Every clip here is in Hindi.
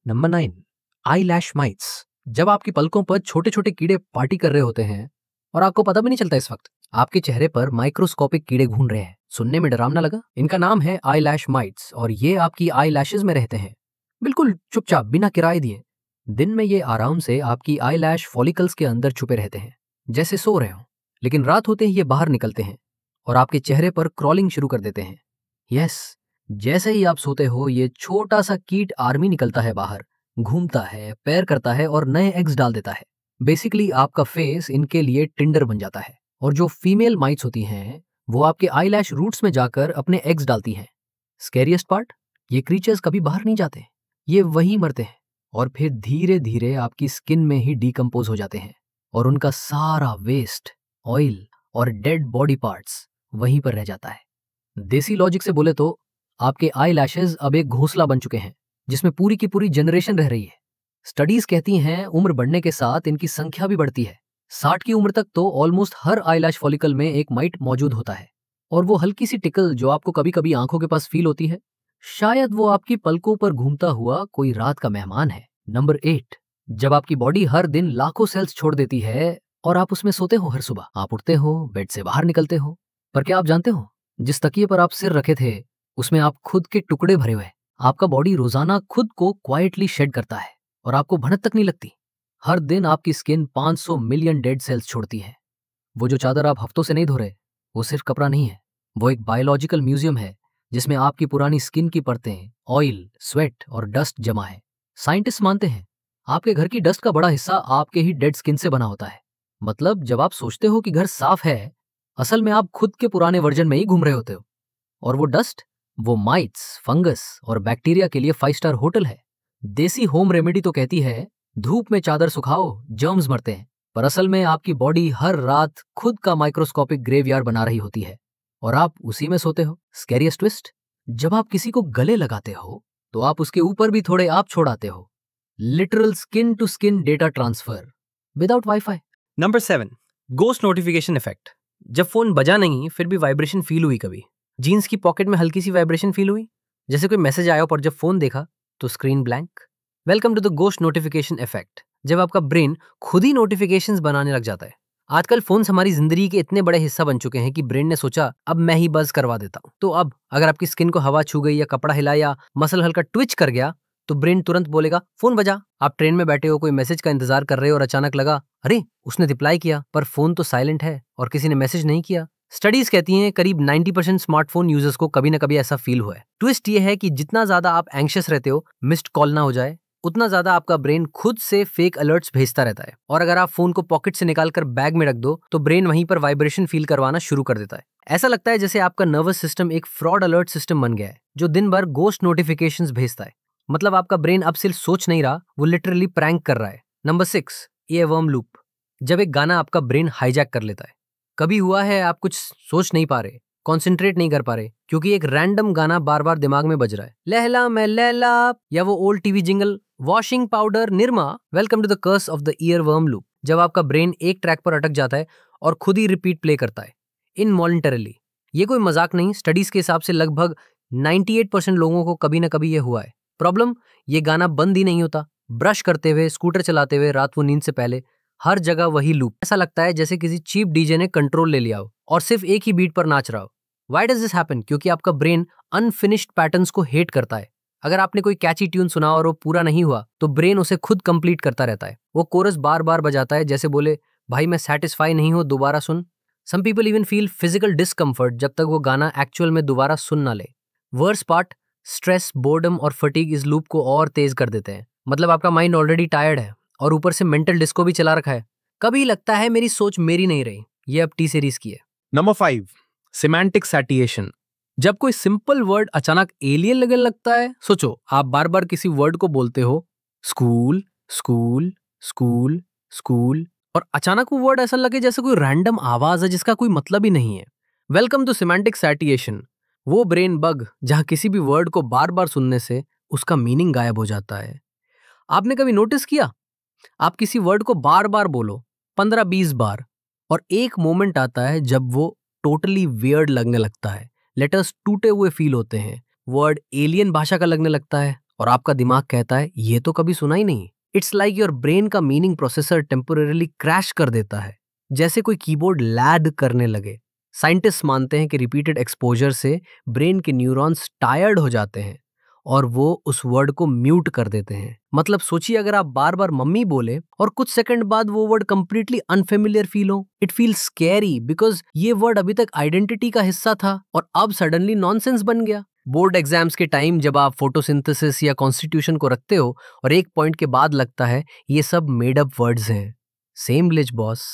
नंबर 9, आई लैश माइट्स। जब आपकी पलकों पर छोटे छोटे कीड़े पार्टी कर रहे होते हैं और आपको पता भी नहीं चलता, इस वक्त आपके चेहरे पर माइक्रोस्कोपिक कीड़े घूम रहे हैं। सुनने में डरावना लगा? इनका नाम है आई लैश माइट्स और ये आपकी आई लैशेज में रहते हैं, बिल्कुल चुपचाप बिना किराए दिए। दिन में ये आराम से आपकी आई लैश फॉलिकल्स के अंदर छुपे रहते हैं, जैसे सो रहे हो, लेकिन रात होते ही ये बाहर निकलते हैं और आपके चेहरे पर क्रॉलिंग शुरू कर देते हैं। यस, जैसे ही आप सोते हो ये छोटा सा कीट आर्मी निकलता है बाहर, घूमता है, पैर करता है और नए एग्स डाल देता है। बेसिकली आपका फेस इनके लिए टिंडर बन जाता है और जो फीमेल माइट्स होती हैं वो आपके आईलैश रूट्स में जाकर अपने एग्स डालती हैं। स्कैरियस्ट पार्ट, ये क्रीचर्स कभी बाहर नहीं जाते, ये वहीं मरते हैं और फिर धीरे धीरे आपकी स्किन में ही डीकम्पोज हो जाते हैं और उनका सारा वेस्ट, ऑयल और डेड बॉडी पार्ट्स वहीं पर रह जाता है। देसी लॉजिक से बोले तो आपके आई लैशेज अब एक घोंसला बन चुके हैं जिसमें पूरी की पूरी जनरेशन रह रही है। स्टडीज कहती हैं उम्र बढ़ने के साथ इनकी संख्या भी बढ़ती है। 60 की उम्र तक तो ऑलमोस्ट हर आईलैश फॉलिकल में एक माइट मौजूद होता है और वो हल्की सी टिकल जो आपको कभी कभी आंखों के पास फील होती है, शायद वो आपकी पलकों पर घूमता हुआ कोई रात का मेहमान है। नंबर 8, जब आपकी बॉडी हर दिन लाखों सेल्स छोड़ देती है और आप उसमें सोते हो, हर सुबह आप उठते हो, बेड से बाहर निकलते हो, पर क्या आप जानते हो जिस तकिए पर आप सिर रखे थे उसमें आप खुद के टुकड़े भरे हुए। आपका बॉडी रोजाना खुद को क्वाइटली शेड करता है और आपको भनक तक नहीं लगती। हर दिन आपकी स्किन 500 मिलियन डेड सेल्स छोड़ती है। वो जो चादर आप हफ्तों से नहीं धो रहे, वो सिर्फ कपड़ा नहीं है, वो एक बायोलॉजिकल म्यूजियम है जिसमें आपकी पुरानी स्किन की परतें, ऑयल, स्वेट और डस्ट जमा है। साइंटिस्ट मानते हैं आपके घर की डस्ट का बड़ा हिस्सा आपके ही डेड स्किन से बना होता है। मतलब जब आप सोचते हो कि घर साफ है, असल में आप खुद के पुराने वर्जन में ही घूम रहे होते हो। और वो डस्ट, वो माइट्स, फंगस और बैक्टीरिया के लिए 5 स्टार होटल है। देसी होम रेमेडी तो कहती है धूप में चादर सुखाओ, जर्म्स मरते हैं, पर असल में आपकी बॉडी हर रात खुद का माइक्रोस्कोपिक ग्रेवयार्ड बना रही होती है और आप उसी में सोते हो। स्कैरियस्ट ट्विस्ट, जब आप किसी को गले लगाते हो तो आप उसके ऊपर भी थोड़े आप छोड़ाते हो। Literal skin to skin data transfer without WiFi. Number 7, ghost notification effect. जब फोन बजा नहीं फिर भी वाइब्रेशन फील हुई, कभी जीन्स की पॉकेट में हल्की सी वाइब्रेशन फील हुई, जैसे कोई मैसेज आया पर जब फोन देखा तो screen blank. Welcome to the ghost notification effect, जब आपका ब्रेन खुद ही नोटिफिकेशंस बनाने लग जाता है। आजकल फोन्स हमारी जिंदगी के इतने बड़े हिस्सा बन चुके हैं कि ब्रेन ने सोचा अब मैं ही बज करवा देता हूं। तो अब अगर आपकी स्किन को हवा छू गई या कपड़ा हिला या मसल हल्का ट्विच कर गया तो ब्रेन तुरंत बोलेगा फोन बजा। आप ट्रेन में बैठे हो, कोई मैसेज का इंतजार कर रहे हो और अचानक लगा अरे उसने रिप्लाई किया, पर फोन तो साइलेंट है और किसी ने मैसेज नहीं किया। स्टडीज कहती हैं करीब 90% स्मार्टफोन यूजर्स को कभी ना कभी ऐसा फील हुआ है। ट्विस्ट ये है कि जितना ज्यादा आप एंग्शियस रहते हो, मिस्ड कॉल ना हो जाए, उतना ज्यादा आपका ब्रेन खुद से फेक अलर्ट्स भेजता रहता है। और अगर आप फोन को पॉकेट से निकालकर बैग में रख दो तो ब्रेन वहीं पर वाइब्रेशन फील करवाना शुरू कर देता है। ऐसा लगता है जैसे आपका नर्वस सिस्टम एक फ्रॉड अलर्ट सिस्टम बन गया है जो दिन भर गोस्ट नोटिफिकेशंस भेजता है। मतलब आपका ब्रेन अब सिर्फ सोच नहीं रहा, वो लिटरली प्रैंक कर रहा है। Number 6, earworm loop. जब एक गाना आपका ब्रेन हाईजैक कर लेता है। कभी हुआ है आप कुछ सोच नहीं पा रहे, कॉन्सेंट्रेट नहीं कर पा रहे क्योंकि एक रैंडम गाना बार बार दिमाग में बज रहा है, लहला मैं लैला या वो old TV jingle, washing powder Nirma. Welcome to the curse of the earworm loop, जब आपका ब्रेन एक ट्रैक पर अटक जाता है और खुद ही रिपीट प्ले करता है इनवॉलंटरली। ये कोई मजाक नहीं, स्टडीज के हिसाब से लगभग 98% लोगों को कभी ना कभी ये हुआ है। प्रॉब्लम, ये गाना बंद ही नहीं होता। ब्रश करते हुए, स्कूटर चलाते हुए, रात को नींद से पहले, हर जगह वही लूप। ऐसा लगता है जैसे किसी चीप डीजे ने कंट्रोल ले लिया हो और सिर्फ एक ही बीट पर नाच रहा हो। Why does this happen? क्योंकि आपका ब्रेन अनफिनिश्ड पैटर्न्स को हेट करता है। अगर आपने कोई कैची ट्यून सुना और वो पूरा नहीं हुआ तो ब्रेन उसे खुद कंप्लीट करता रहता है। वो कोरस बार बार बजाता है जैसे बोले भाई मैं सेटिस्फाई नहीं हूं, दोबारा सुन। Some people even feel physical discomfort जब तक वो गाना एक्चुअल में दोबारा सुन ना ले। वर्स्ट पार्ट, स्ट्रेस, बोर्डम और फटीग इस लूप को और तेज कर देते हैं। मतलब आपका माइंड ऑलरेडी टायर्ड है और ऊपर से मेंटल डिस्को भी चला रखा है। कभी लगता है मेरी सोच मेरी नहीं रही। ये अब टी सीरीज की है। Number 5, semantic सैटिएशन। जब कोई सिंपल वर्ड अचानक एलियन लगने लगता है। सोचो आप बार बार किसी वर्ड को बोलते हो, स्कूल स्कूल स्कूल स्कूल, और अचानक वो वर्ड ऐसा लगे जैसे कोई रैंडम आवाज है जिसका कोई मतलब ही नहीं है। वेलकम टू सिमेंटिक सैटिएशन, वो ब्रेन बग जहां किसी भी वर्ड को बार बार सुनने से उसका मीनिंग गायब हो जाता है। आपने कभी नोटिस किया, आप किसी वर्ड को बार बार बोलो 15-20 बार और एक मोमेंट आता है जब वो टोटली वियर्ड लगने लगता है। लेटर्स टूटे हुए फील होते हैं, वर्ड एलियन भाषा का लगने लगता है और आपका दिमाग कहता है ये तो कभी सुना ही नहीं। इट्स लाइक योर ब्रेन का मीनिंग प्रोसेसर टेम्पोरेली क्रैश कर देता है, जैसे कोई कीबोर्ड लैग करने लगे। साइंटिस्ट मानते हैं कि रिपीटेड एक्सपोजर से ब्रेन के न्यूरॉन्स टायर्ड हो जाते हैं और वो उस वर्ड को म्यूट कर देते हैं। मतलब सोचिए, अगर आप बार बार मम्मी बोले और कुछ सेकंड बाद वो वर्ड कंप्लीटली अनफेमिलियर फील हो, इट फील स्कैरी बिकॉज ये वर्ड अभी तक आइडेंटिटी का हिस्सा था और अब सडनली नॉनसेंस बन गया। बोर्ड एग्जाम्स के टाइम जब आप फोटोसिंथेसिस या कॉन्स्टिट्यूशन को रखते हो और एक पॉइंट के बाद लगता है ये सब मेड अप वर्ड्स हैं, सेम ग्लिच बॉस।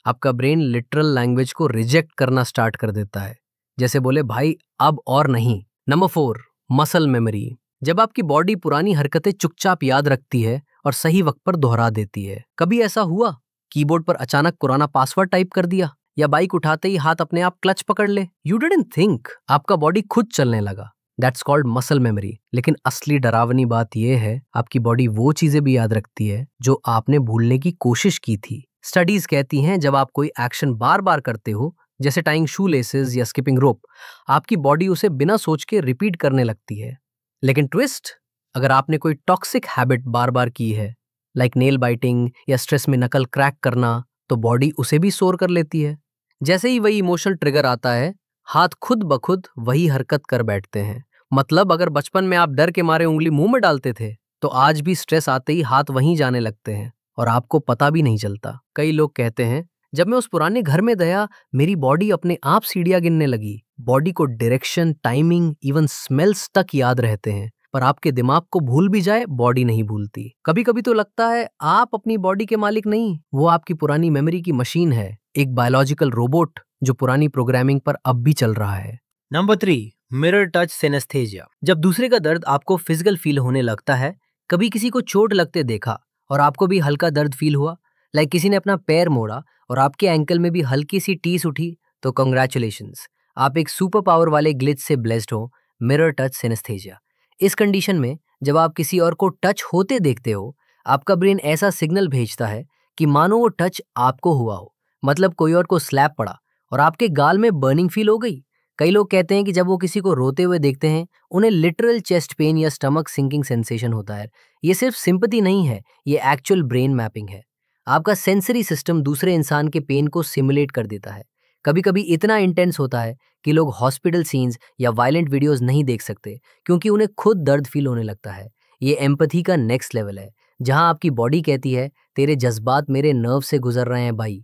आपका ब्रेन लिटरल लैंग्वेज को रिजेक्ट करना स्टार्ट कर देता है, जैसे बोले भाई अब और नहीं। Number 4, muscle memory. जब आपकी बॉडी पुरानी हरकतें चुपचाप याद रखती है और सही वक्त पर दोहरा देती है। कभी ऐसा हुआ कीबोर्ड पर अचानक पुराना पासवर्ड टाइप कर दिया या बाइक उठाते ही हाथ अपने आप क्लच पकड़ ले? यू डिडंट थिंक, आपका बॉडी खुद चलने लगा। That's called muscle memory. लेकिन असली डरावनी बात यह है, आपकी बॉडी वो चीजें भी याद रखती है जो आपने भूलने की कोशिश की थी। स्टडीज कहती हैं जब आप कोई एक्शन बार बार करते हो, जैसे टाइंग शू लेसेस या स्किपिंग रोप, आपकी बॉडी उसे बिना सोच के रिपीट करने लगती है। लेकिन ट्विस्ट, अगर आपने कोई टॉक्सिक हैबिट बार बार की है, लाइक नेल बाइटिंग या स्ट्रेस में नकल क्रैक करना, तो बॉडी उसे भी स्टोर कर लेती है। जैसे ही वही इमोशनल ट्रिगर आता है, हाथ खुद ब खुद वही हरकत कर बैठते हैं। मतलब अगर बचपन में आप डर के मारे उंगली मुंह में डालते थे, तो आज भी स्ट्रेस आते ही हाथ वहीं जाने लगते हैं और आपको पता भी नहीं चलता। कई लोग कहते हैं जब मैं उस पुराने घर में गया, मेरी बॉडी अपने आप सीढ़ियां गिनने लगी। बॉडी को डायरेक्शन, टाइमिंग, इवन स्मेल्स तक याद रहते हैं, पर आपके दिमाग को भूल भी जाए, बॉडी नहीं भूलती। कभी कभी तो लगता है आप अपनी बॉडी के मालिक नहीं, वो आपकी पुरानी मेमोरी की मशीन है, एक बायोलॉजिकल रोबोट जो पुरानी प्रोग्रामिंग पर अब भी चल रहा है। Number 3, mirror touch synaesthesia. जब दूसरे का दर्द आपको फिजिकल फील होने लगता है। कभी किसी को चोट लगते देखा और आपको भी हल्का दर्द फील हुआ, लाइक किसी ने अपना पैर मोड़ा और आपके एंकल में भी हल्की सी टीस उठी, तो कंग्रेचुलेशंस, आप एक सुपर पावर वाले ग्लिच से ब्लेस्ड हो, मिरर टच सिनेस्थेजिया। इस कंडीशन में जब आप किसी और को टच होते देखते हो, आपका ब्रेन ऐसा सिग्नल भेजता है कि मानो वो टच आपको हुआ हो। मतलब कोई और को स्लैप पड़ा और आपके गाल में बर्निंग फील हो गई। कई लोग कहते हैं कि जब वो किसी को रोते हुए देखते हैं, उन्हें लिटरल चेस्ट पेन या स्टमक सिंकिंग सेंसेशन होता है। ये सिर्फ सिंपैथी नहीं है, ये एक्चुअल ब्रेन मैपिंग है। आपका सेंसरी सिस्टम दूसरे इंसान के पेन को सिमुलेट कर देता है। कभी कभी इतना इंटेंस होता है कि लोग हॉस्पिटल सीन्स या वायलेंट वीडियोस नहीं देख सकते, क्योंकि उन्हें खुद दर्द फील होने लगता है। ये एम्पैथी का नेक्स्ट लेवल है, जहां आपकी बॉडी कहती है तेरे जज्बात मेरे नर्व से गुजर रहे हैं भाई।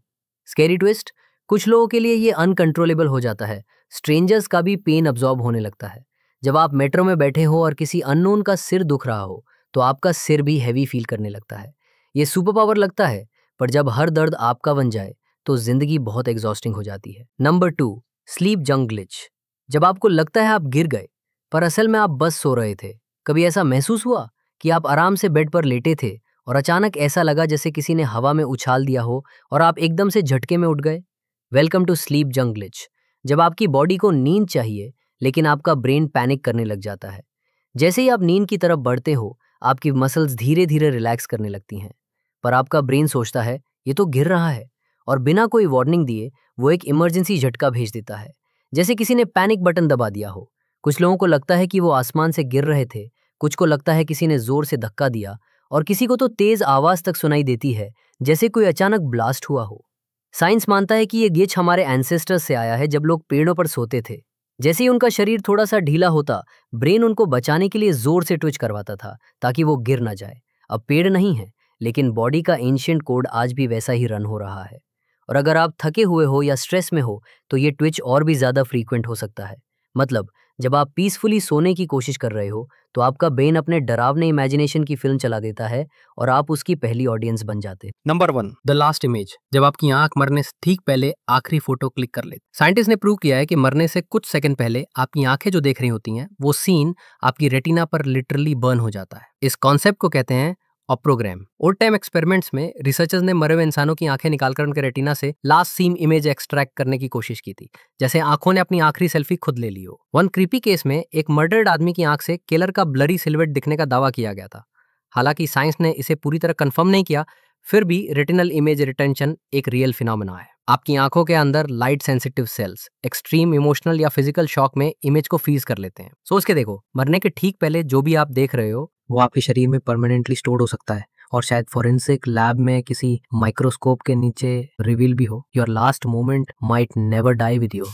स्कैरी ट्विस्ट, कुछ लोगों के लिए ये अनकंट्रोलेबल हो जाता है। स्ट्रेंजर्स का भी पेन अब्जॉर्ब होने लगता है। जब आप मेट्रो में बैठे हो और किसी अननोन का सिर दुख रहा हो, तो आपका सिर भी हैवी फील करने लगता है। ये सुपर पावर लगता है, पर जब हर दर्द आपका बन जाए तो जिंदगी बहुत एग्जॉस्टिंग हो जाती है। Number 2, sleep junk glitch. जब आपको लगता है आप गिर गए, पर असल में आप बस सो रहे थे। कभी ऐसा महसूस हुआ कि आप आराम से बेड पर लेटे थे और अचानक ऐसा लगा जैसे किसी ने हवा में उछाल दिया हो और आप एकदम से झटके में उठ गए? Welcome to sleep junk glitch. जब आपकी बॉडी को नींद चाहिए, लेकिन आपका ब्रेन पैनिक करने लग जाता है। जैसे ही आप नींद की तरफ बढ़ते हो, आपकी मसल्स धीरे धीरे रिलैक्स करने लगती हैं, पर आपका ब्रेन सोचता है ये तो गिर रहा है, और बिना कोई वार्निंग दिए वो एक इमरजेंसी झटका भेज देता है, जैसे किसी ने पैनिक बटन दबा दिया हो। कुछ लोगों को लगता है कि वो आसमान से गिर रहे थे, कुछ को लगता है किसी ने जोर से धक्का दिया, और किसी को तो तेज आवाज तक सुनाई देती है, जैसे कोई अचानक ब्लास्ट हुआ हो। साइंस मानता है कि ये ग्लिच हमारे एंसेस्टर्स से आया है, जब लोग पेड़ों पर सोते थे। जैसे ही उनका शरीर थोड़ा सा ढीला होता, ब्रेन उनको बचाने के लिए जोर से ट्विच करवाता था ताकि वो गिर ना जाए। अब पेड़ नहीं है, लेकिन बॉडी का एंशिएंट कोड आज भी वैसा ही रन हो रहा है। और अगर आप थके हुए हो या स्ट्रेस में हो, तो ये ट्विच और भी ज्यादा फ्रीक्वेंट हो सकता है। मतलब जब आप पीसफुली सोने की कोशिश कर रहे हो, तो आपका ब्रेन अपने डरावने इमेजिनेशन की फिल्म चला देता है और आप उसकी पहली ऑडियंस बन जाते। Number 1, the last image. जब आपकी आंख मरने से ठीक पहले आखिरी फोटो क्लिक कर लेती। साइंटिस्ट ने प्रूव किया है कि मरने से कुछ सेकंड पहले आपकी आंखें जो देख रही होती हैं, वो सीन आपकी रेटिना पर लिटरली बर्न हो जाता है। इस कॉन्सेप्ट को कहते हैं ऑप्रोग्राम। ओल्ड टाइम एक्सपेरिमेंट्स में रिसर्चर्स ने मरे हुए इंसानों की आंखें निकालकर उनके रेटिना से लास्ट सीन इमेज एक्सट्रैक्ट करने की कोशिश की थी, जैसे आंखों ने अपनी आखिरी सेल्फी खुद ले ली हो। वन क्रीपी केस में एक मर्डर्ड आदमी की आंख से किलर का ब्लरी सिल्हूएट दिखने का दावा किया गया था। हालांकि साइंस ने इसे पूरी तरह कंफर्म नहीं किया, फिर भी रेटिनल इमेज रिटेंशन एक रियल फिनोमेना है। आपकी आंखों के अंदर light sensitive sales extreme emotional या फिजिकल शॉक में इमेज को फ्रीज कर लेते हैं। सोच के देखो, मरने के ठीक पहले जो भी आप देख रहे हो, वो आपके शरीर में परमानेंटली स्टोर हो सकता है और शायद फॉरेंसिक लैब में किसी माइक्रोस्कोप के नीचे रिवील भी हो। Your last moment might never die with you.